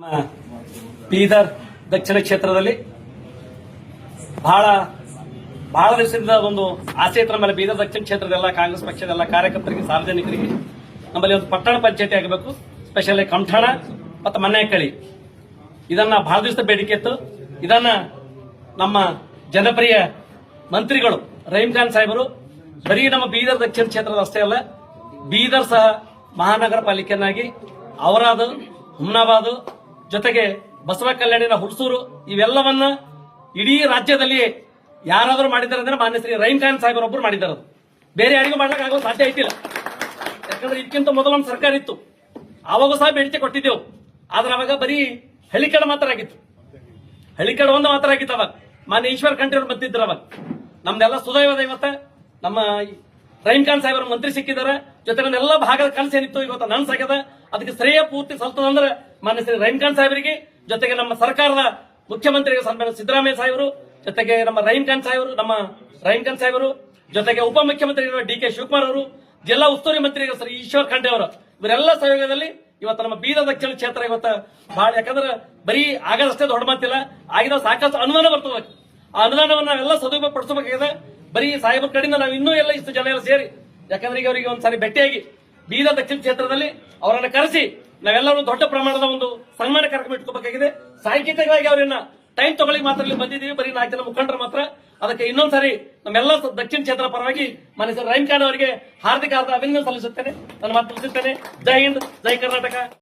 ನಮ್ಮ ಬೀದರ್ ದಕ್ಷಿಣ ಕ್ಷೇತ್ರದಲ್ಲಿ ಬಹಳ ದಿವಸದಿಂದ ಒಂದು ಆಸೆ ಇತ್ತು ನಮ್ಮಲ್ಲಿ. ಬೀದರ್ ದಕ್ಷಿಣ ಕ್ಷೇತ್ರದ ಎಲ್ಲ ಕಾಂಗ್ರೆಸ್ ಪಕ್ಷದ ಎಲ್ಲ ಕಾರ್ಯಕರ್ತರಿಗೆ, ಸಾರ್ವಜನಿಕರಿಗೆ ನಮ್ಮಲ್ಲಿ ಒಂದು ಪಟ್ಟಣ ಪಂಚಾಯತಿ ಆಗಬೇಕು, ಸ್ಪೆಷಲಿ ಕಮಠಾಣ ಮತ್ತು ಮನ್ಯಾಕಳಿ. ಇದನ್ನ ಬಹಳ ದಿವಸ ಬೇಡಿಕೆ ಇತ್ತು. ಇದನ್ನ ನಮ್ಮ ಜನಪ್ರಿಯ ಮಂತ್ರಿಗಳು ರಹೀಂ ಖಾನ್ ಸಾಹೇಬರು ಬರೀ ನಮ್ಮ ಬೀದರ್ ದಕ್ಷಿಣ ಕ್ಷೇತ್ರದ ಅಷ್ಟೇ ಅಲ್ಲ, ಬೀದರ್ ಸಹ ಮಹಾನಗರ ಪಾಲಿಕೆಯನ್ನಾಗಿ ಔರಾದ್, ಹುಮ್ನಾಬಾದ್ ಜೊತೆಗೆ ಬಸವ ಕಲ್ಯಾಣಿನ ಹುಣಸೂರು ಇವೆಲ್ಲವನ್ನ ಇಡೀ ರಾಜ್ಯದಲ್ಲಿ ಯಾರಾದರೂ ಮಾಡಿದ್ದಾರೆ ಅಂದ್ರೆ ಮಾನ್ಯ ಶ್ರೀ ರಹೀಂ ಖಾನ್ ಸಾಹೇಬರೊಬ್ಬರು ಮಾಡಿದ್ದಾರೆ. ಅದು ಬೇರೆ ಯಾರಿಗೂ ಮಾಡ್ಲಿಕ್ಕೆ ಆಗೋ ಸಾಧ್ಯ ಐತಿಲ್ಲ. ಯಾಕಂದ್ರೆ ಇದಕ್ಕಿಂತ ಮೊದಲು ನಮ್ಮ ಸರ್ಕಾರ ಇತ್ತು, ಆವಾಗೂ ಸಹ ಬೇಡಿಕೆ ಕೊಟ್ಟಿದ್ದೆವು. ಆದ್ರೆ ಅವಾಗ ಬರೀ ಹಳ್ಳಿಕಡೆ ಮಾತ್ರ ಆಗಿತ್ತು, ಹಳ್ಳಿಕಡೆ ಒಂದು ಮಾತ್ರ ಆಗಿತ್ತು. ಅವಾಗ ಮಾನ್ಯ ಈಶ್ವರ್ ಖಂಡ್ರೆ ಅವರು ಬಂದಿದ್ರು. ಅವಾಗ ನಮ್ದೆಲ್ಲ ಸುದೈವದ ಇವತ್ತ ನಮ್ಮ ರಹೀಂ ಖಾನ್ ಸಾಹೇಬರ ಮಂತ್ರಿ ಸಿಕ್ಕಿದ್ದಾರೆ. ಜೊತೆ ಎಲ್ಲ ಭಾಗದ ಕನಸು ಏನಿತ್ತು ಇವತ್ತು ನನ್ಸಾಗ್ಯದ. ಅದಕ್ಕೆ ಶ್ರೇಯ ಪೂರ್ತಿ ಸಲ್ತದಂದ್ರೆ ಮಾನ್ಯ ಶ್ರೀ ರಹೀಂ ಖಾನ್ ಸಾಹೇಬರಿಗೆ, ಜೊತೆಗೆ ನಮ್ಮ ಸರ್ಕಾರದ ಮುಖ್ಯಮಂತ್ರಿಗಳು ಸನ್ಮಾನ್ಯ ಸಿದ್ದರಾಮಯ್ಯ ಸಾಹೇಬರು, ಜೊತೆಗೆ ನಮ್ಮ ರಹೀಂ ಖಾನ್ ಸಾಹೇಬರು, ಜೊತೆಗೆ ಉಪಮುಖ್ಯಮಂತ್ರಿಗಳು ಡಿ ಕೆ ಶಿವಕುಮಾರ್ ಅವರು, ಜಿಲ್ಲಾ ಉಸ್ತುವಾರಿ ಮಂತ್ರಿಗಳು ಶ್ರೀ ಈಶ್ವರ್ ಖಂಡ್ರೆ ಅವರು, ಇವರೆಲ್ಲ ಸಹಯೋಗದಲ್ಲಿ ಇವತ್ತು ನಮ್ಮ ಬೀದರ್ ದಕ್ಷಿಣ ಕ್ಷೇತ್ರ ಇವತ್ತು ಬಹಳ, ಯಾಕಂದ್ರೆ ಬರೀ ಆಗದಷ್ಟೇ ದೊಡ್ಡ ಮಾತಿಲ್ಲ, ಆಗಿದ ಸಾಕಷ್ಟು ಅನುದಾನ ಬರ್ತದೆ. ಆ ಅನುದಾನವನ್ನು ನಾವೆಲ್ಲ ಸದುಪಯೋಗ ಪಡಿಸಬೇಕಾಗಿದೆ. ಬರೀ ಸಾಹೇಬರ ಕಡೆಯಿಂದ ನಾವು ಇನ್ನೂ ಎಲ್ಲ ಇಷ್ಟು ಜನ ಎಲ್ಲ ಸೇರಿ, ಯಾಕಂದ್ರೆ ಈಗ ಅವರಿಗೆ ಒಂದ್ಸಾರಿ ಭೇಟಿಯಾಗಿ ಬೀದರ್ ದಕ್ಷಿಣ ಕ್ಷೇತ್ರದಲ್ಲಿ ಅವರನ್ನ ಕರೆಸಿ ನಾವೆಲ್ಲರೂ ದೊಡ್ಡ ಪ್ರಮಾಣದ ಒಂದು ಸನ್ಮಾನ ಕಾರ್ಯಕ್ರಮ ಇಟ್ಕೋಬೇಕಾಗಿದೆ. ಸಾಂಕೇತಿಕವಾಗಿ ಅವರನ್ನ ಟೈಮ್ ತಗೊಳ್ಳಿ ಮಾತ್ರ ಇಲ್ಲಿ ಬಂದಿದ್ದೀವಿ, ಬರೀ 4 ಜನ ಮುಖಂಡರು ಮಾತ್ರ. ಅದಕ್ಕೆ ಇನ್ನೊಂದ್ಸಾರಿ ನಮ್ಮೆಲ್ಲ ದಕ್ಷಿಣ ಕ್ಷೇತ್ರ ಪರವಾಗಿ ಮಾನ್ಯ ಶ್ರೀ ರಹೀಂ ಖಾನ್ ಅವರಿಗೆ ಹಾರ್ದಿಕ ಅಭಿನಂದನೆ ಸಲ್ಲಿಸುತ್ತೇನೆ. ನನ್ನ ಮಾತು ಮುಗಿಸುತ್ತೇನೆ. ಜೈ ಹಿಂದ್, ಜೈ ಕರ್ನಾಟಕ.